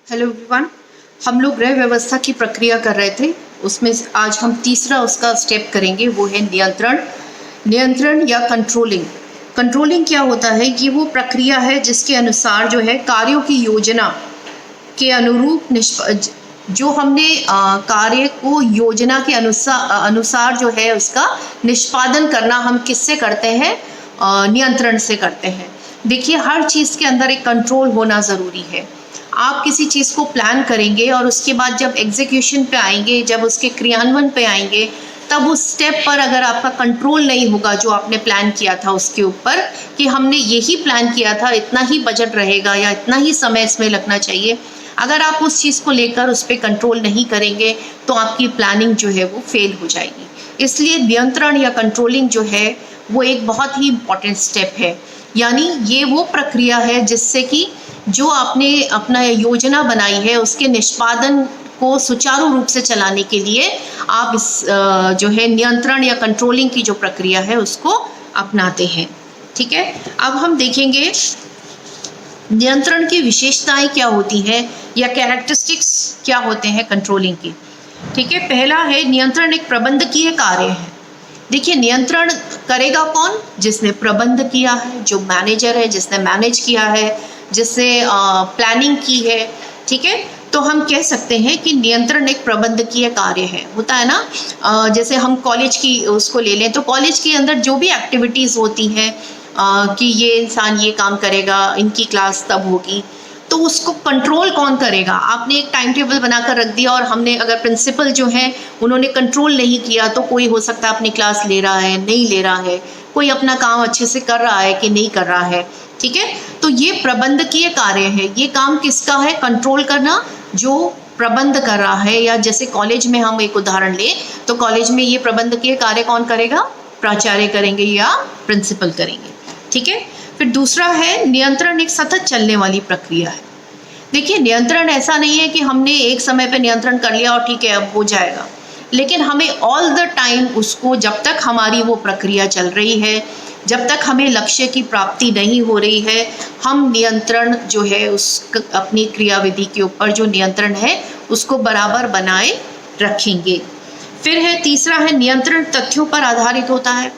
Hello everyone. हम लोग गृह व्यवस्था की प्रक्रिया कर रहे थे, उसमें आज हम तीसरा उसका स्टेप करेंगे, वो है नियंत्रण। नियंत्रण या कंट्रोलिंग। कंट्रोलिंग क्या होता है? ये वो प्रक्रिया है जिसके अनुसार जो है कार्यों की योजना के अनुरूप जो हमने कार्य को योजना के अनुसार जो है उसका निष्पादन करना हम किससे करते हैं? नियंत्रण से करते हैं। देखिए, हर चीज़ के अंदर एक कंट्रोल होना ज़रूरी है। आप किसी चीज़ को प्लान करेंगे और उसके बाद जब एग्जीक्यूशन पे आएंगे, जब उसके क्रियान्वयन पे आएंगे, तब उस स्टेप पर अगर आपका कंट्रोल नहीं होगा जो आपने प्लान किया था उसके ऊपर, कि हमने यही प्लान किया था, इतना ही बजट रहेगा या इतना ही समय इसमें लगना चाहिए, अगर आप उस चीज़ को लेकर उस पर कंट्रोल नहीं करेंगे तो आपकी प्लानिंग जो है वो फेल हो जाएगी। इसलिए नियंत्रण या कंट्रोलिंग जो है वो एक बहुत ही इम्पॉर्टेंट स्टेप है। यानी ये वो प्रक्रिया है जिससे कि जो आपने अपना योजना बनाई है उसके निष्पादन को सुचारू रूप से चलाने के लिए आप इस जो है नियंत्रण या कंट्रोलिंग की जो प्रक्रिया है उसको अपनाते हैं। ठीक है, अब हम देखेंगे नियंत्रण की विशेषताएं क्या होती हैं या कैरेक्टरिस्टिक्स क्या होते हैं कंट्रोलिंग की। ठीक है, पहला है नियंत्रण एक प्रबंधकीय कार्य है। देखिए, नियंत्रण करेगा कौन? जिसने प्रबंध किया है, जो मैनेजर है, जिसने मैनेज किया है, जिसने प्लानिंग की है। ठीक है, तो हम कह सकते हैं कि नियंत्रण एक प्रबंधकीय कार्य है। होता है ना, जैसे हम कॉलेज की उसको ले लें तो कॉलेज के अंदर जो भी एक्टिविटीज़ होती हैं कि ये इंसान ये काम करेगा, इनकी क्लास तब होगी, तो उसको कंट्रोल कौन करेगा? आपने एक टाइम टेबल बनाकर रख दिया और हमने अगर प्रिंसिपल जो है उन्होंने कंट्रोल नहीं किया तो कोई हो सकता है अपनी क्लास ले रहा है, नहीं ले रहा है, कोई अपना काम अच्छे से कर रहा है कि नहीं कर रहा है। ठीक है, तो ये प्रबंधकीय कार्य है। ये काम किसका है? कंट्रोल करना, जो प्रबंध कर रहा है। या जैसे कॉलेज में हम एक उदाहरण लें तो कॉलेज में ये प्रबंधकीय कार्य कौन करेगा? प्राचार्य करेंगे या प्रिंसिपल करेंगे। ठीक है, फिर दूसरा है नियंत्रण एक सतत चलने वाली प्रक्रिया है। देखिए, नियंत्रण ऐसा नहीं है कि हमने एक समय पे नियंत्रण कर लिया और ठीक है अब हो जाएगा, लेकिन हमें ऑल द टाइम उसको, जब तक हमारी वो प्रक्रिया चल रही है, जब तक हमें लक्ष्य की प्राप्ति नहीं हो रही है, हम नियंत्रण जो है उस अपनी क्रियाविधि के ऊपर जो नियंत्रण है उसको बराबर बनाए रखेंगे। फिर है तीसरा है नियंत्रण तथ्यों पर आधारित होता है।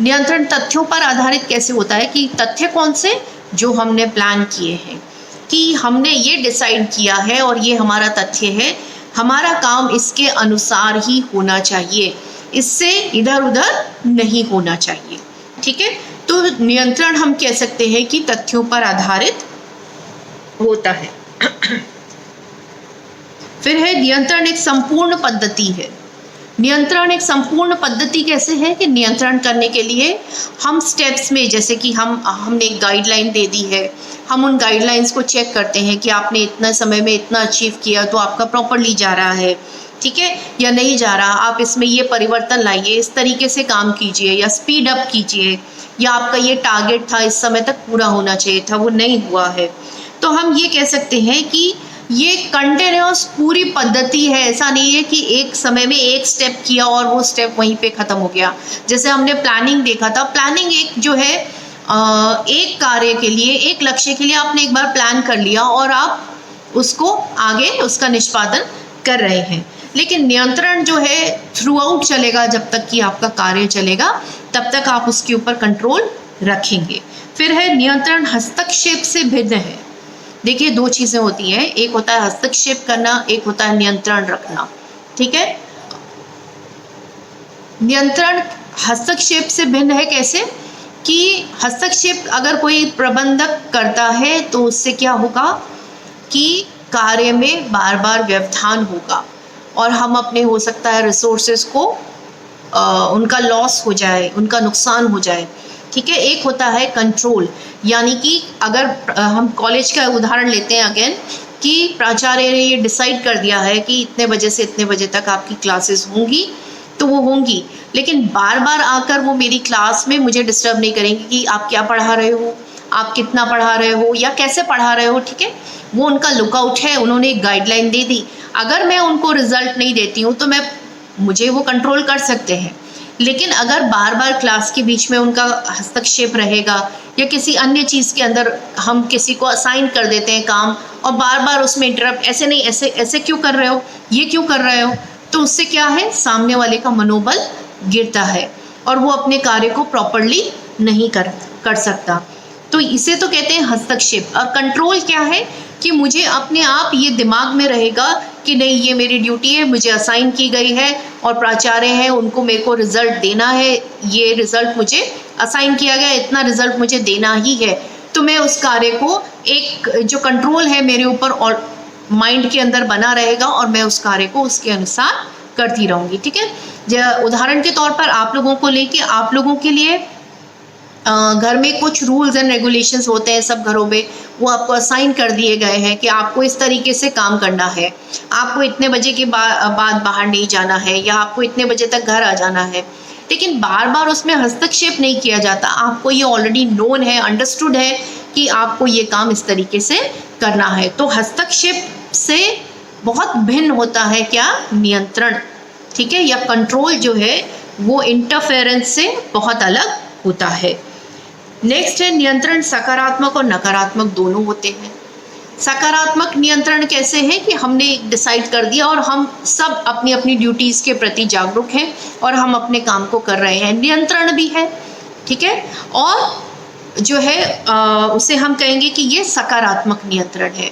नियंत्रण तथ्यों पर आधारित कैसे होता है? कि तथ्य कौन से? जो हमने प्लान किए हैं, कि हमने ये डिसाइड किया है और ये हमारा तथ्य है, हमारा काम इसके अनुसार ही होना चाहिए, इससे इधर उधर नहीं होना चाहिए। ठीक है, तो नियंत्रण हम कह सकते हैं कि तथ्यों पर आधारित होता है। फिर है नियंत्रण एक संपूर्ण पद्धति है। नियंत्रण एक संपूर्ण पद्धति कैसे है? कि नियंत्रण करने के लिए हम स्टेप्स में, जैसे कि हमने एक गाइडलाइन दे दी है, हम उन गाइडलाइंस को चेक करते हैं कि आपने इतना समय में इतना अचीव किया तो आपका प्रॉपरली जा रहा है, ठीक है, या नहीं जा रहा, आप इसमें ये परिवर्तन लाइए, इस तरीके से काम कीजिए या स्पीड अप कीजिए, या आपका ये टारगेट था इस समय तक पूरा होना चाहिए था, वो नहीं हुआ है। तो हम ये कह सकते हैं कि ये कंटिन्यूस पूरी पद्धति है। ऐसा नहीं है कि एक समय में एक स्टेप किया और वो स्टेप वहीं पे ख़त्म हो गया। जैसे हमने प्लानिंग देखा था, प्लानिंग एक जो है एक कार्य के लिए, एक लक्ष्य के लिए आपने एक बार प्लान कर लिया और आप उसको आगे उसका निष्पादन कर रहे हैं। लेकिन नियंत्रण जो है थ्रू आउट चलेगा, जब तक कि आपका कार्य चलेगा तब तक आप उसके ऊपर कंट्रोल रखेंगे। फिर है नियंत्रण हस्तक्षेप से भिन्न है। देखिए, दो चीज़ें होती हैं, एक होता है हस्तक्षेप करना, एक होता है नियंत्रण रखना। ठीक है, नियंत्रण हस्तक्षेप से भिन्न है। कैसे? कि हस्तक्षेप अगर कोई प्रबंधक करता है तो उससे क्या होगा कि कार्य में बार बार व्यवधान होगा और हम अपने, हो सकता है, रिसोर्सेज को उनका लॉस हो जाए, उनका नुकसान हो जाए। ठीक है, एक होता है कंट्रोल, यानी कि अगर हम कॉलेज का उदाहरण लेते हैं अगेन, कि प्राचार्य ने ये डिसाइड कर दिया है कि इतने बजे से इतने बजे तक आपकी क्लासेस होंगी तो वो होंगी, लेकिन बार बार आकर वो मेरी क्लास में मुझे डिस्टर्ब नहीं करेंगे कि आप क्या पढ़ा रहे हो, आप कितना पढ़ा रहे हो या कैसे पढ़ा रहे हो। ठीक है, वो उनका लुकआउट है, उन्होंने एक गाइडलाइन दे दी, अगर मैं उनको रिजल्ट नहीं देती हूँ तो मुझे वो कंट्रोल कर सकते हैं। लेकिन अगर बार बार क्लास के बीच में उनका हस्तक्षेप रहेगा या किसी अन्य चीज़ के अंदर हम किसी को असाइन कर देते हैं काम और बार बार उसमें इंटरप्ट, ऐसे नहीं, ऐसे ऐसे क्यों कर रहे हो, ये क्यों कर रहे हो, तो उससे क्या है, सामने वाले का मनोबल गिरता है और वो अपने कार्य को प्रॉपरली नहीं कर सकता। तो इसे तो कहते हैं हस्तक्षेप। और कंट्रोल क्या है कि मुझे अपने आप ये दिमाग में रहेगा कि नहीं, ये मेरी ड्यूटी है, मुझे असाइन की गई है और प्राचार्य हैं, उनको मेरे को रिजल्ट देना है, ये रिजल्ट मुझे असाइन किया गया, इतना रिजल्ट मुझे देना ही है। तो मैं उस कार्य को, एक जो कंट्रोल है मेरे ऊपर और माइंड के अंदर बना रहेगा और मैं उस कार्य को उसके अनुसार करती रहूँगी। ठीक है, उदाहरण के तौर पर आप लोगों को लेके, आप लोगों के लिए घर में कुछ रूल्स एंड रेगुलेशंस होते हैं, सब घरों में वो आपको असाइन कर दिए गए हैं कि आपको इस तरीके से काम करना है, आपको इतने बजे के बाद बाहर नहीं जाना है, या आपको इतने बजे तक घर आ जाना है। लेकिन बार बार उसमें हस्तक्षेप नहीं किया जाता, आपको ये ऑलरेडी नोन है, अंडरस्टूड है कि आपको ये काम इस तरीके से करना है। तो हस्तक्षेप से बहुत भिन्न होता है क्या, नियंत्रण। ठीक है, या कंट्रोल जो है वो इंटरफेरेंस से बहुत अलग होता है। नेक्स्ट है नियंत्रण सकारात्मक और नकारात्मक दोनों होते हैं। सकारात्मक नियंत्रण कैसे है कि हमने डिसाइड कर दिया और हम सब अपनी अपनी ड्यूटीज़ के प्रति जागरूक हैं और हम अपने काम को कर रहे हैं, नियंत्रण भी है। ठीक है, और जो है उसे हम कहेंगे कि ये सकारात्मक नियंत्रण है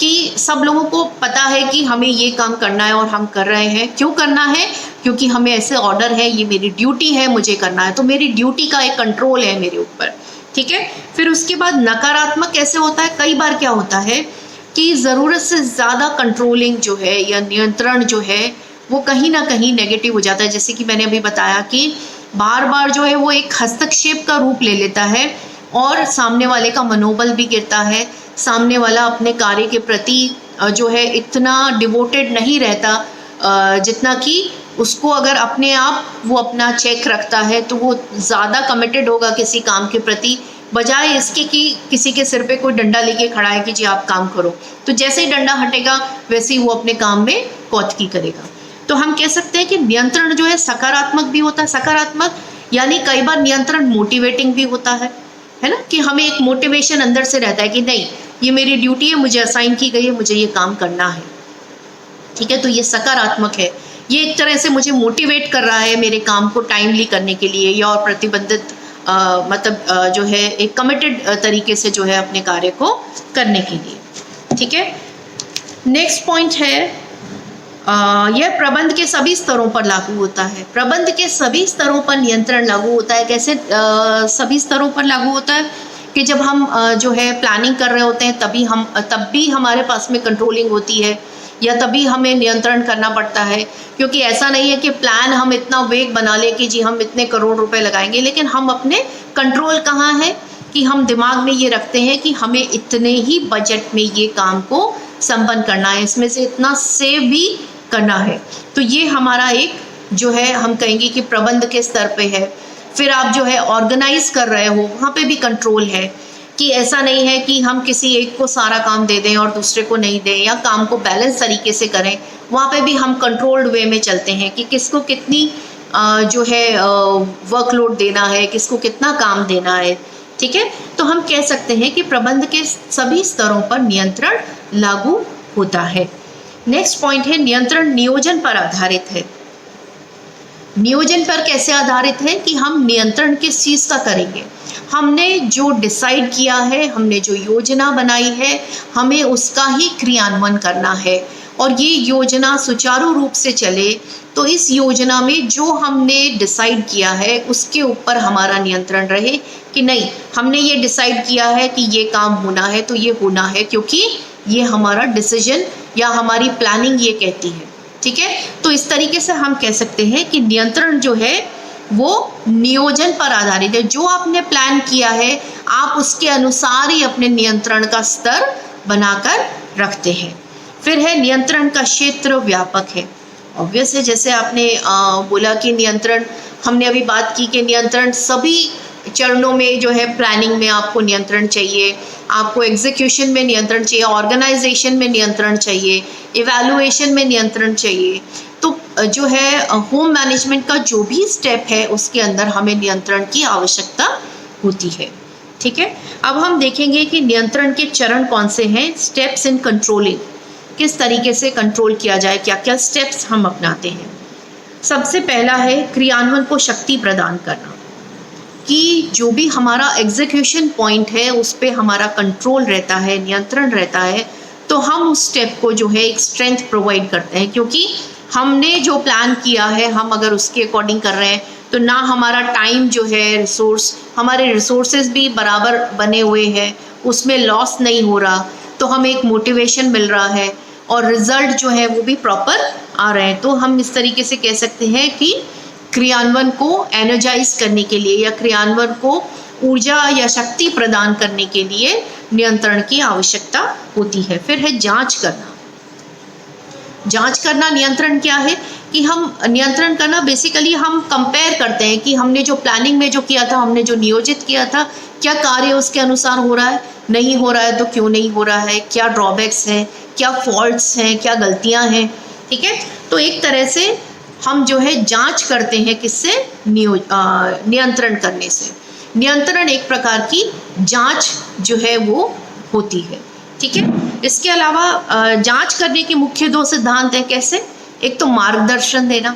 कि सब लोगों को पता है कि हमें ये काम करना है और हम कर रहे हैं। क्यों करना है, क्योंकि हमें ऐसे ऑर्डर है, ये मेरी ड्यूटी है, मुझे करना है, तो मेरी ड्यूटी का एक कंट्रोल है मेरे ऊपर। ठीक है, फिर उसके बाद नकारात्मक कैसे होता है, कई बार क्या होता है कि ज़रूरत से ज़्यादा कंट्रोलिंग जो है या नियंत्रण जो है वो कहीं ना कहीं नेगेटिव हो जाता है। जैसे कि मैंने अभी बताया कि बार बार जो है वो एक हस्तक्षेप का रूप ले लेता है और सामने वाले का मनोबल भी गिरता है, सामने वाला अपने कार्य के प्रति जो है इतना डिवोटेड नहीं रहता जितना कि उसको अगर अपने आप वो अपना चेक रखता है तो वो ज़्यादा कमिटेड होगा किसी काम के प्रति, बजाय इसके कि किसी के सिर पे कोई डंडा लेके खड़ा है कि जी आप काम करो, तो जैसे ही डंडा हटेगा वैसे ही वो अपने काम में कौतकी करेगा। तो हम कह सकते हैं कि नियंत्रण जो है सकारात्मक भी होता है। सकारात्मक यानी कई बार नियंत्रण मोटिवेटिंग भी होता है ना, कि हमें एक मोटिवेशन अंदर से रहता है कि नहीं, ये मेरी ड्यूटी है, मुझे असाइन की गई है, मुझे ये काम करना है। ठीक है, तो ये सकारात्मक है, ये एक तरह से मुझे मोटिवेट कर रहा है मेरे काम को टाइमली करने के लिए, या और प्रतिबंधित जो है एक कमिटेड तरीके से जो है अपने कार्य को करने के लिए। ठीक है, नेक्स्ट पॉइंट है यह प्रबंध के सभी स्तरों पर लागू होता है। प्रबंध के सभी स्तरों पर नियंत्रण लागू होता है। कैसे सभी स्तरों पर लागू होता है कि जब हम जो है प्लानिंग कर रहे होते हैं तब भी हमारे पास में कंट्रोलिंग होती है, या तभी हमें नियंत्रण करना पड़ता है। क्योंकि ऐसा नहीं है कि प्लान हम इतना वेग बना ले कि जी हम इतने करोड़ रुपए लगाएंगे, लेकिन हम अपने कंट्रोल कहाँ है कि हम दिमाग में ये रखते हैं कि हमें इतने ही बजट में ये काम को संपन्न करना है, इसमें से इतना सेव भी करना है। तो ये हमारा एक जो है हम कहेंगे कि प्रबंध के स्तर पे है। फिर आप जो है ऑर्गेनाइज कर रहे हो, वहाँ पे भी कंट्रोल है कि ऐसा नहीं है कि हम किसी एक को सारा काम दे दें और दूसरे को नहीं दें, या काम को बैलेंस तरीके से करें। वहाँ पे भी हम कंट्रोल्ड वे में चलते हैं कि किसको कितनी जो है वर्कलोड देना है, किसको कितना काम देना है। ठीक है, तो हम कह सकते हैं कि प्रबंध के सभी स्तरों पर नियंत्रण लागू होता है। नेक्स्ट पॉइंट है नियंत्रण नियोजन पर आधारित है। नियोजन पर कैसे आधारित है कि हम नियंत्रण किस चीज़ का करेंगे, हमने जो डिसाइड किया है, हमने जो योजना बनाई है, हमें उसका ही क्रियान्वयन करना है और ये योजना सुचारू रूप से चले। तो इस योजना में जो हमने डिसाइड किया है उसके ऊपर हमारा नियंत्रण रहे कि नहीं, हमने ये डिसाइड किया है कि ये काम होना है तो ये होना है, क्योंकि ये हमारा डिसीजन या हमारी प्लानिंग ये कहती है। ठीक है, तो इस तरीके से हम कह सकते हैं कि नियंत्रण जो है वो नियोजन पर आधारित है। जो आपने प्लान किया है आप उसके अनुसार ही अपने नियंत्रण का स्तर बनाकर रखते हैं। फिर है नियंत्रण का क्षेत्र व्यापक है। ऑब्वियस है, जैसे आपने बोला कि नियंत्रण, हमने अभी बात की कि नियंत्रण सभी चरणों में जो है, प्लानिंग में आपको नियंत्रण चाहिए, आपको एग्जीक्यूशन में नियंत्रण चाहिए, ऑर्गेनाइजेशन में नियंत्रण चाहिए, इवैल्यूएशन में नियंत्रण चाहिए। तो जो है होम मैनेजमेंट का जो भी स्टेप है उसके अंदर हमें नियंत्रण की आवश्यकता होती है। ठीक है। अब हम देखेंगे कि नियंत्रण के चरण कौन से हैं, स्टेप्स इन कंट्रोलिंग, किस तरीके से कंट्रोल किया जाए, क्या क्या स्टेप्स हम अपनाते हैं। सबसे पहला है क्रियान्वयन को शक्ति प्रदान करना, कि जो भी हमारा एग्जीक्यूशन पॉइंट है उस पर हमारा कंट्रोल रहता है, नियंत्रण रहता है, तो हम उस स्टेप को जो है एक स्ट्रेंथ प्रोवाइड करते हैं, क्योंकि हमने जो प्लान किया है हम अगर उसके अकॉर्डिंग कर रहे हैं तो ना हमारा टाइम जो है हमारे रिसोर्सेज भी बराबर बने हुए हैं, उसमें लॉस नहीं हो रहा, तो हमें एक मोटिवेशन मिल रहा है और रिजल्ट जो है वो भी प्रॉपर आ रहे हैं। तो हम इस तरीके से कह सकते हैं कि क्रियान्वयन को एनर्जाइज करने के लिए या क्रियान्वयन को ऊर्जा या शक्ति प्रदान करने के लिए नियंत्रण की आवश्यकता होती है। फिर है जांच करना। जांच करना नियंत्रण क्या है कि हम नियंत्रण करना बेसिकली हम कंपेयर करते हैं कि हमने जो प्लानिंग में जो किया था, हमने जो नियोजित किया था, क्या कार्य उसके अनुसार हो रहा है, नहीं हो रहा है तो क्यों नहीं हो रहा है, क्या ड्रॉबैक्स हैं, क्या फॉल्ट्स हैं, क्या गलतियां हैं। ठीक है, तो एक तरह से हम जो है जांच करते हैं किससे, नियंत्रण करने से। नियंत्रण एक प्रकार की जांच जो है वो होती है। ठीक है, इसके अलावा जांच करने के मुख्य 2 सिद्धांत हैं। कैसे, एक तो मार्गदर्शन देना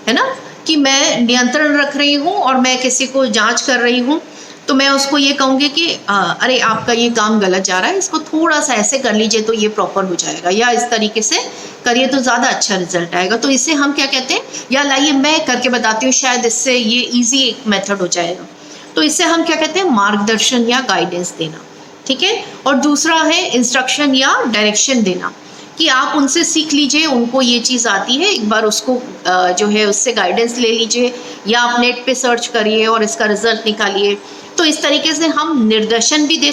है ना, कि मैं नियंत्रण रख रही हूँ और मैं किसी को जांच कर रही हूँ, तो मैं उसको ये कहूँगी कि अरे आपका ये काम गलत जा रहा है, इसको थोड़ा सा ऐसे कर लीजिए तो ये प्रॉपर हो जाएगा, या इस तरीके से करिए तो ज़्यादा अच्छा रिजल्ट आएगा। तो इसे हम क्या कहते हैं, या लाइए मैं करके बताती हूँ, शायद इससे ये ईजी एक मेथड हो जाएगा। तो इसे हम क्या कहते हैं, मार्गदर्शन या गाइडेंस देना। ठीक है, और दूसरा है इंस्ट्रक्शन या डायरेक्शन देना, कि आप उनसे सीख लीजिए, उनको ये चीज़ आती है, एक बार उसको जो है उससे गाइडेंस ले लीजिए, या आप नेट पे सर्च करिए और इसका रिजल्ट निकालिए। तो इस तरीके से हम निर्देशन भी दे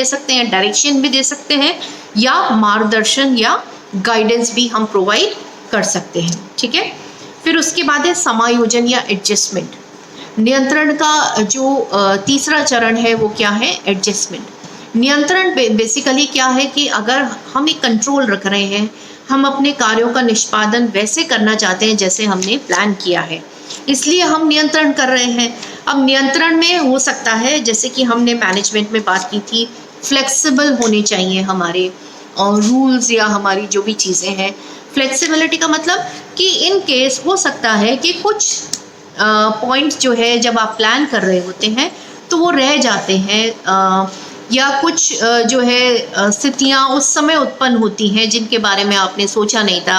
सकते हैं, डायरेक्शन भी दे सकते हैं, या मार्गदर्शन या गाइडेंस भी हम प्रोवाइड कर सकते हैं। ठीक है, फिर उसके बाद है समायोजन या एडजस्टमेंट। नियंत्रण का जो तीसरा चरण है वो क्या है, एडजस्टमेंट। नियंत्रण बेसिकली क्या है कि अगर हम एक कंट्रोल रख रहे हैं, हम अपने कार्यों का निष्पादन वैसे करना चाहते हैं जैसे हमने प्लान किया है, इसलिए हम नियंत्रण कर रहे हैं। अब नियंत्रण में हो सकता है, जैसे कि हमने मैनेजमेंट में बात की थी, फ्लेक्सिबल होने चाहिए हमारे और रूल्स या हमारी जो भी चीज़ें हैं। फ्लेक्सिबिलिटी का मतलब कि इन केस हो सकता है कि कुछ पॉइंट्स जो है जब आप प्लान कर रहे होते हैं तो वो रह जाते हैं, या कुछ जो है स्थितियाँ उस समय उत्पन्न होती हैं जिनके बारे में आपने सोचा नहीं था।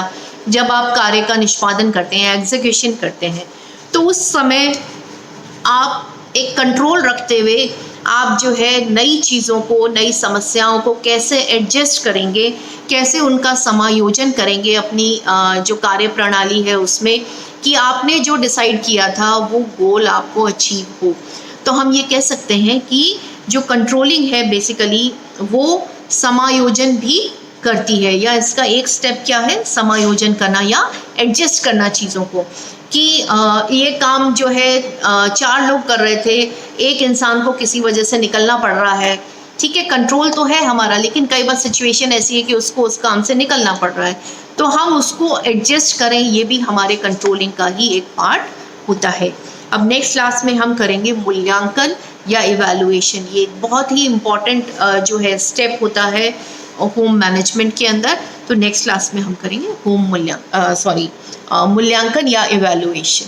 जब आप कार्य का निष्पादन करते हैं, एग्जीक्यूशन करते हैं, तो उस समय आप एक कंट्रोल रखते हुए आप जो है नई चीज़ों को, नई समस्याओं को कैसे एडजस्ट करेंगे, कैसे उनका समायोजन करेंगे अपनी जो कार्य प्रणाली है उसमें, कि आपने जो डिसाइड किया था वो गोल आपको अचीव हो। तो हम ये कह सकते हैं कि जो कंट्रोलिंग है बेसिकली वो समायोजन भी करती है, या इसका एक स्टेप क्या है, समायोजन करना या एडजस्ट करना चीज़ों को, कि ये काम जो है 4 लोग कर रहे थे, एक इंसान को किसी वजह से निकलना पड़ रहा है। ठीक है, कंट्रोल तो है हमारा, लेकिन कई बार सिचुएशन ऐसी है कि उसको उस काम से निकलना पड़ रहा है, तो हम उसको एडजस्ट करें, ये भी हमारे कंट्रोलिंग का ही एक पार्ट होता है। अब नेक्स्ट क्लास में हम करेंगे मूल्यांकन या इवैल्यूएशन। ये बहुत ही इम्पॉर्टेंट जो है स्टेप होता है होम मैनेजमेंट के अंदर। तो नेक्स्ट क्लास में हम करेंगे मूल्यांकन या इवैल्यूएशन।